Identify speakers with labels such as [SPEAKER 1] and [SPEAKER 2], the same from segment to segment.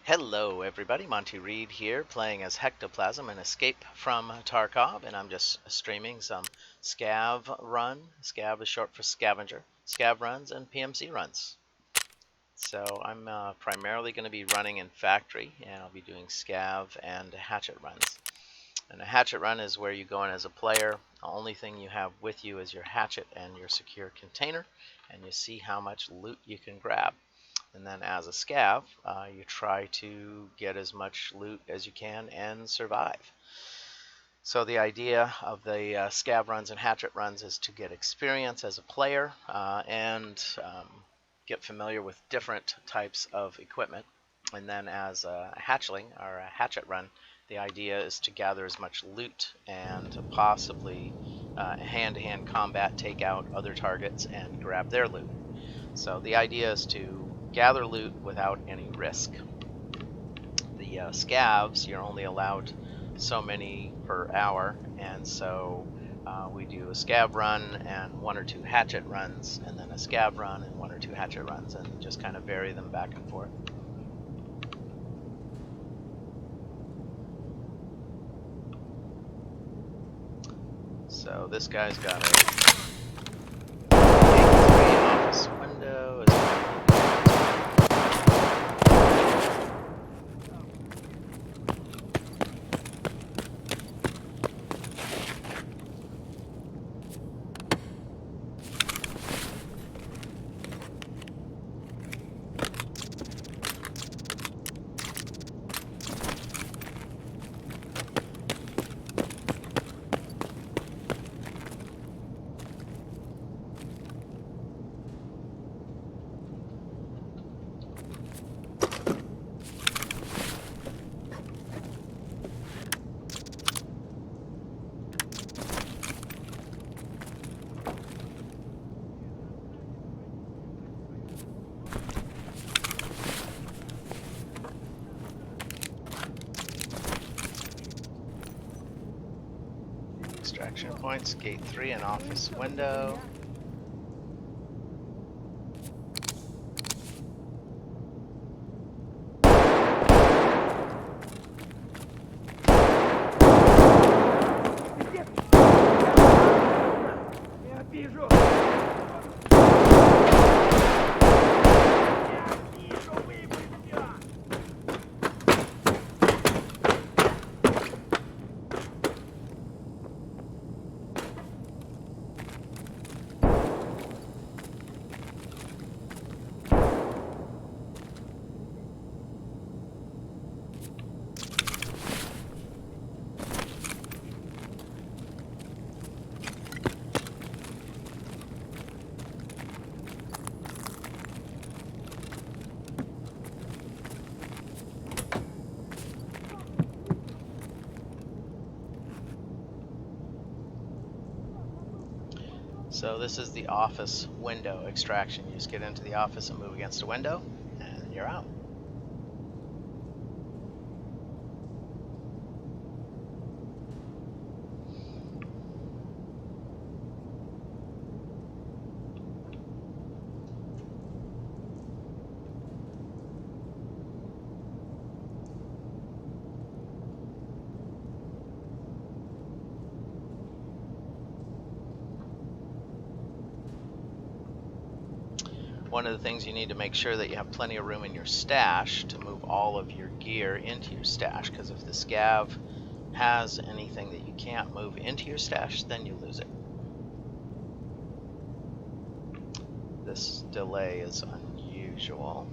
[SPEAKER 1] Hello everybody, Monty Reed here, playing as Hectoplasim and Escape from Tarkov, and I'm just streaming some Scav run. Scav is short for scavenger. Scav runs and PMC runs. So I'm primarily going to be running in factory, and I'll be doing Scav and Hatchet runs. And a Hatchet run is where you go in as a player. The only thing you have with you is your hatchet and your secure container, and you see how much loot you can grab. And then as a scav, you try to get as much loot as you can and survive. So the idea of the scav runs and hatchet runs is to get experience as a player and get familiar with different types of equipment. And then as a hatchling or a hatchet run, the idea is to gather as much loot and possibly hand-to-hand combat, take out other targets and grab their loot. So the idea is to gather loot without any risk. The scavs, you're only allowed so many per hour, and so we do a scav run and 1 or 2 hatchet runs, and then a scav run and 1 or 2 hatchet runs, and just kind of vary them back and forth. So this guy's got a office window. Extraction points, gate 3, and office window. So this is the office window extraction. You just get into the office and move against a window, and you're out. One of the things you need to make sure that you have plenty of room in your stash to move all of your gear into your stash, because if the scav has anything that you can't move into your stash, then you lose it. This delay is unusual.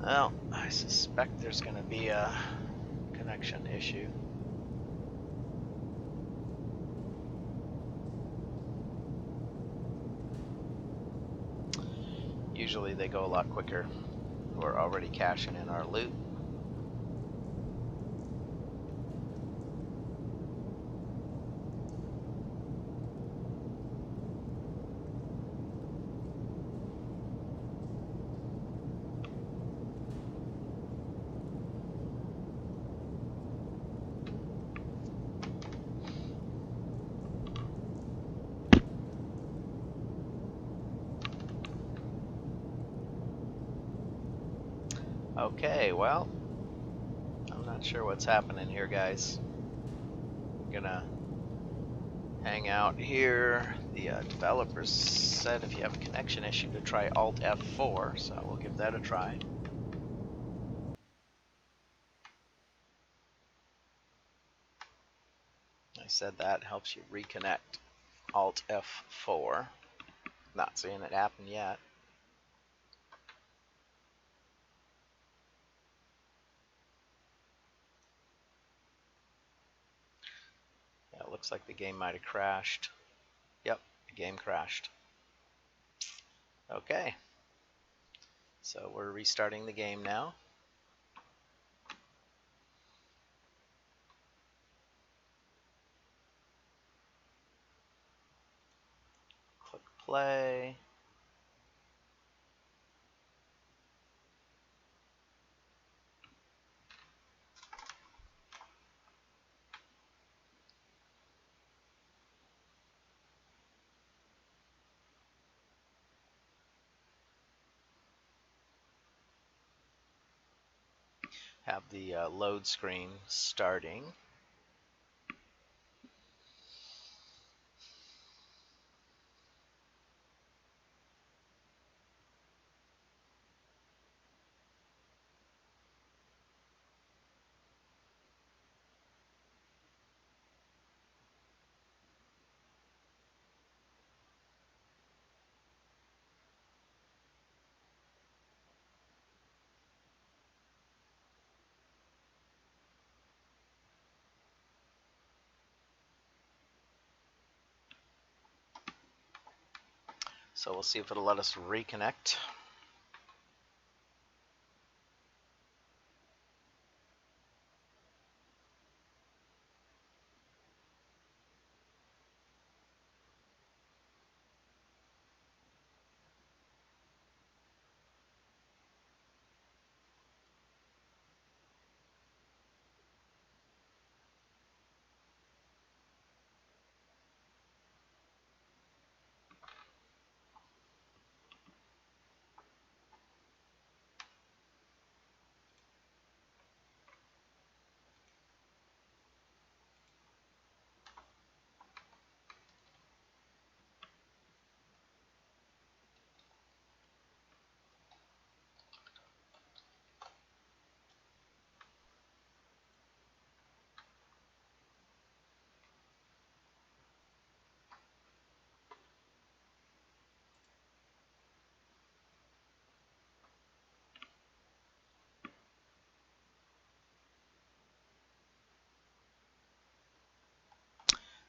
[SPEAKER 1] Well, I suspect there's going to be a connection issue. Usually they go a lot quicker. We're already cashing in our loot. Okay, well, I'm not sure what's happening here, guys. I'm gonna hang out here. The developers said if you have a connection issue to try Alt F4, so we'll give that a try. I said that helps you reconnect. Alt F4. Not seeing it happen yet. Yeah, it looks like the game might have crashed. Yep, the game crashed. Okay, so we're restarting the game now. Click play. Have the load screen starting. So we'll see if it'll let us reconnect.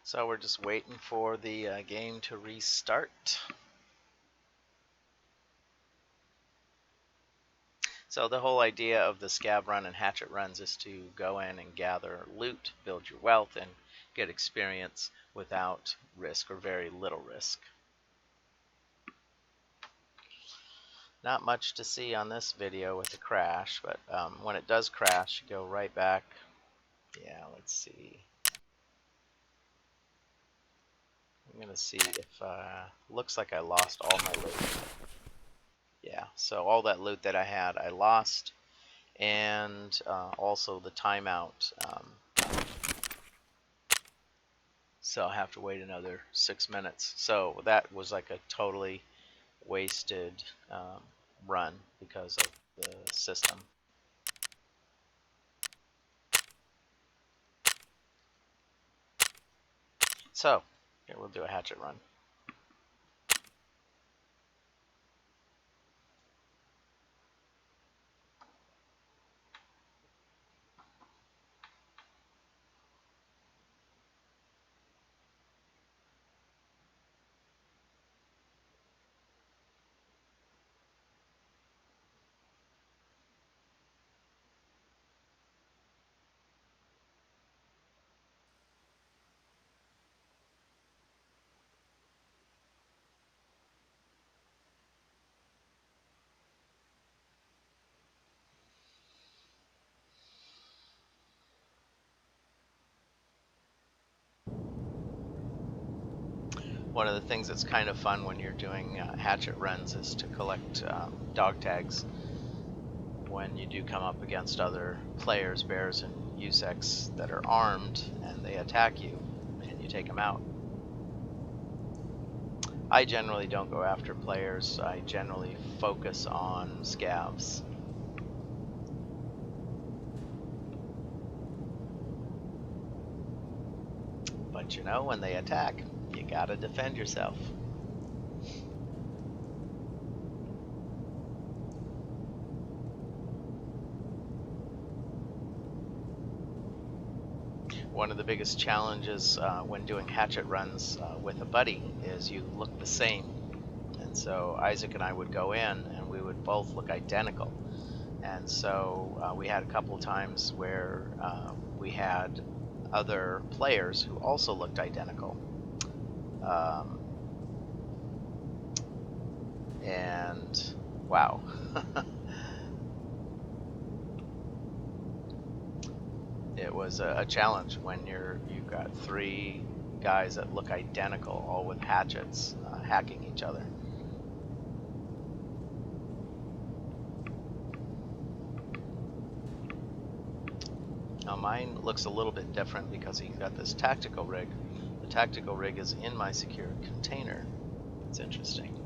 [SPEAKER 1] So we're just waiting for the game to restart. So the whole idea of the Scav run and Hatchet runs is to go in and gather loot, build your wealth, and get experience without risk or very little risk. Not much to see on this video with the crash, but when it does crash, go right back. Yeah, let's see. I'm gonna see if looks like I lost all my loot. Yeah, so all that loot that I had, I lost, and also the timeout. So I'll have to wait another 6 minutes. So that was like a totally wasted run because of the system. So here we'll do a Hatchet run. One of the things that's kind of fun when you're doing Hatchet runs is to collect dog tags. when you do come up against other players, bears and USECs, that are armed and they attack you, and you take them out. I generally don't go after players. I generally focus on scavs. But you know, when they attack, you gotta defend yourself. One of the biggest challenges when doing hatchet runs with a buddy is you look the same. And so Isaac and I would go in and we would both look identical. And so we had a couple of times where we had other players who also looked identical. And wow. It was a challenge when you've got three guys that look identical, all with hatchets, hacking each other. Now mine looks a little bit different because he's got this tactical rig. The tactical rig is in my secured container. It's interesting.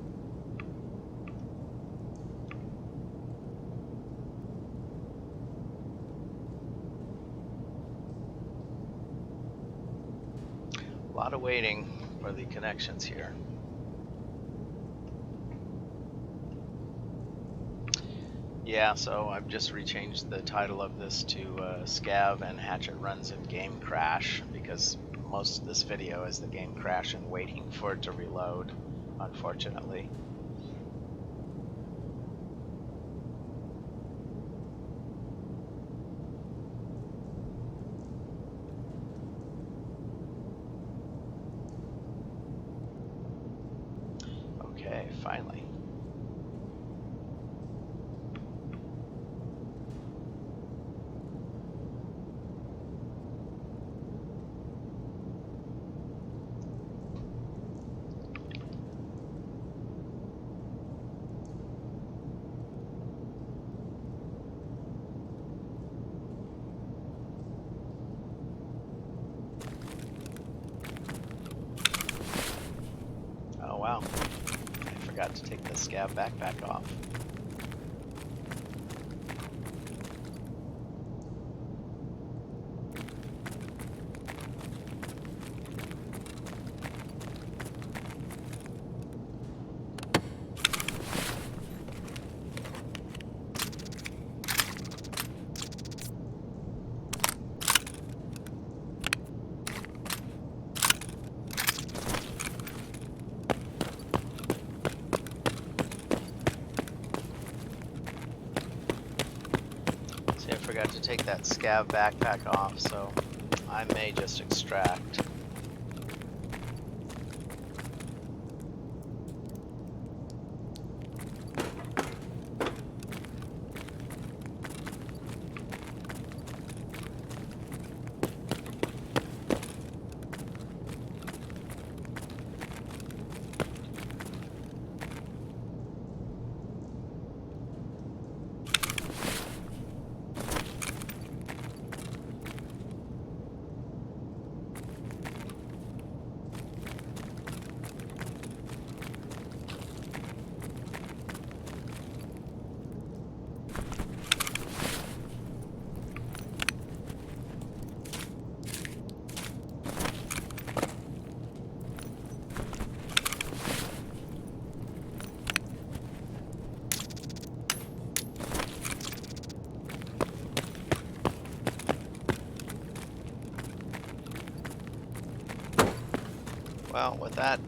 [SPEAKER 1] A lot of waiting for the connections here. Yeah, so I've just rechanged the title of this to Scav and Hatchet Runs in Game Crash, because most of this video is the game crash and waiting for it to reload, unfortunately. Okay, finally. Oh wow, I forgot to take the Scav backpack off. See, I forgot to take that Scav backpack off, so I may just extract. Well, with that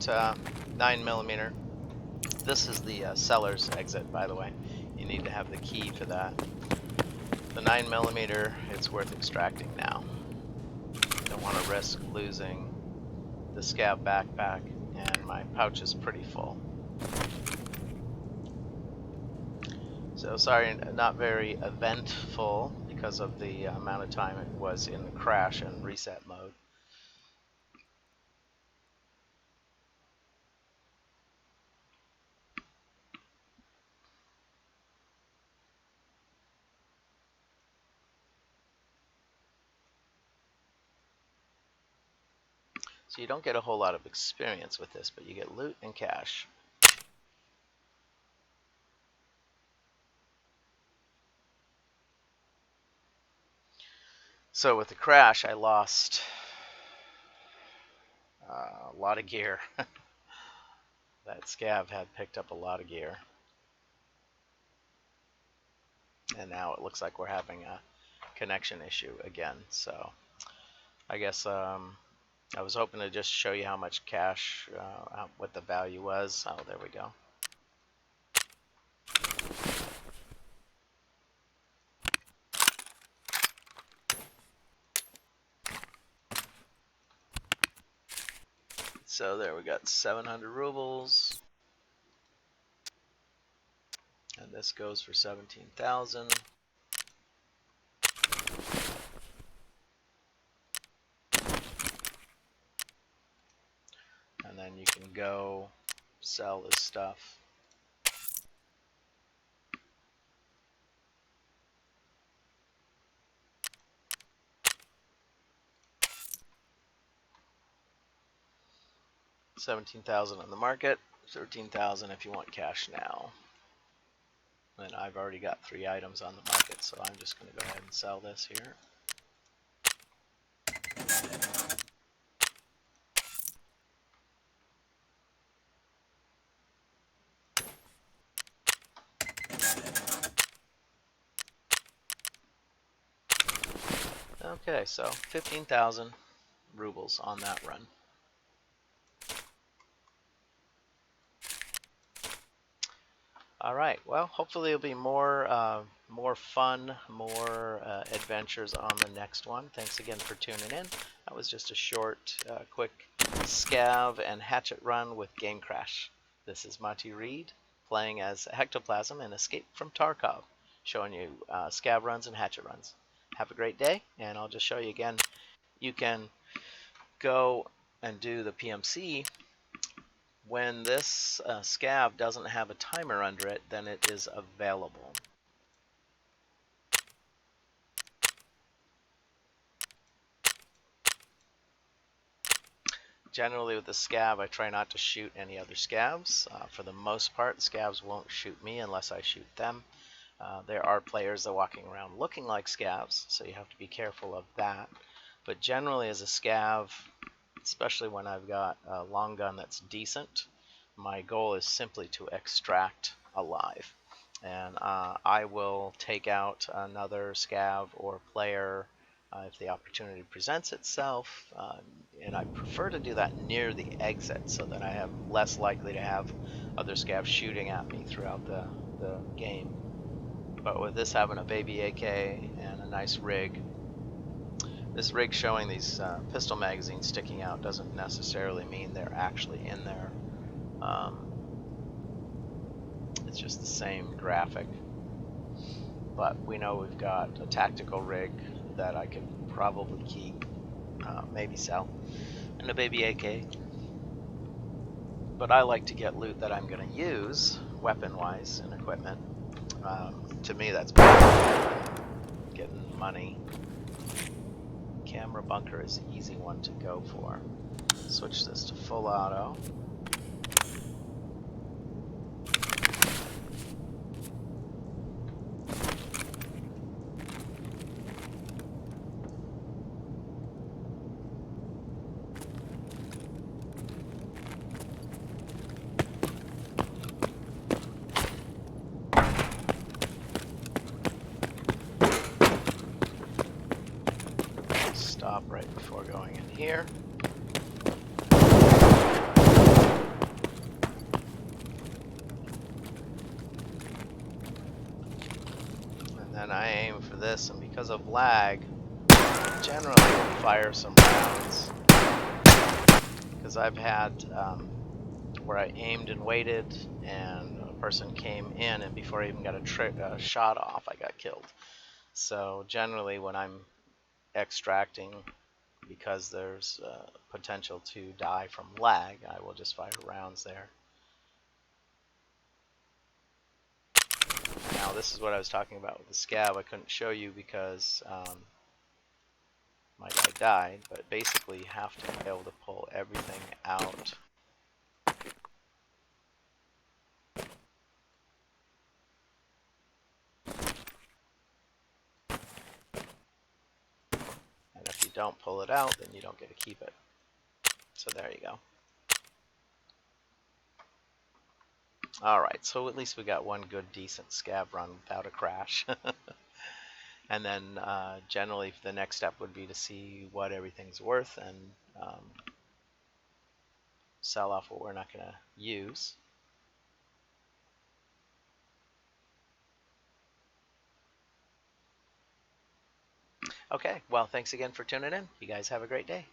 [SPEAKER 1] 9mm, this is the seller's exit, by the way. You need to have the key for that. The 9mm, it's worth extracting now. Don't want to risk losing the Scav backpack, and my pouch is pretty full. So sorry, not very eventful because of the amount of time it was in the crash and reset mode. So you don't get a whole lot of experience with this, but you get loot and cash. So with the crash, I lost a lot of gear. That scav had picked up a lot of gear. And now it looks like we're having a connection issue again. So I guess I was hoping to just show you how much cash, what the value was. Oh, there we go. So there we got 700 rubles. And this goes for 17,000. And then you can go sell this stuff. $17,000 on the market, 13,000 if you want cash now. And I've already got 3 items on the market, so I'm just going to go ahead and sell this here. Okay, so 15,000 rubles on that run. All right, well, hopefully it'll be more fun, more adventures on the next one. Thanks again for tuning in. That was just a short, quick Scav and Hatchet run with Game Crash. This is Monty Reed playing as Hectoplasim and Escape from Tarkov, showing you Scav runs and Hatchet runs. Have a great day, and I'll just show you again. You can go and do the PMC. When this Scav doesn't have a timer under it, then it is available. Generally with the Scav, I try not to shoot any other Scavs. For the most part, Scavs won't shoot me unless I shoot them. There are players that are walking around looking like Scavs, so you have to be careful of that. But generally as a Scav, especially when I've got a long gun that's decent, my goal is simply to extract alive. And I will take out another Scav or player if the opportunity presents itself. And I prefer to do that near the exit so that I have less likely to have other Scavs shooting at me throughout the game. But with this having a baby AK and a nice rig, this rig showing these pistol magazines sticking out doesn't necessarily mean they're actually in there. It's just the same graphic. But we know we've got a tactical rig that I could probably keep, maybe sell, and a baby AK. But I like to get loot that I'm going to use, weapon-wise and equipment. To me, that's better than getting money. Camera bunker is the easy one to go for. Switch this to full auto. Stop right before going in here. And then I aim for this, and because of lag, generally will fire some rounds. Because I've had where I aimed and waited, and a person came in, and before I even got a shot off, I got killed. So generally when I'm extracting, because there's potential to die from lag, I will just fire rounds there. Now this is what I was talking about with the Scav. I couldn't show you because My guy died, but basically you have to be able to pull everything out. And if you don't pull it out, then you don't get to keep it. So there you go. Alright, so at least we got one good decent scav run without a crash. And then generally the next step would be to see what everything's worth and sell off what we're not going to use. Okay, well, thanks again for tuning in. You guys have a great day.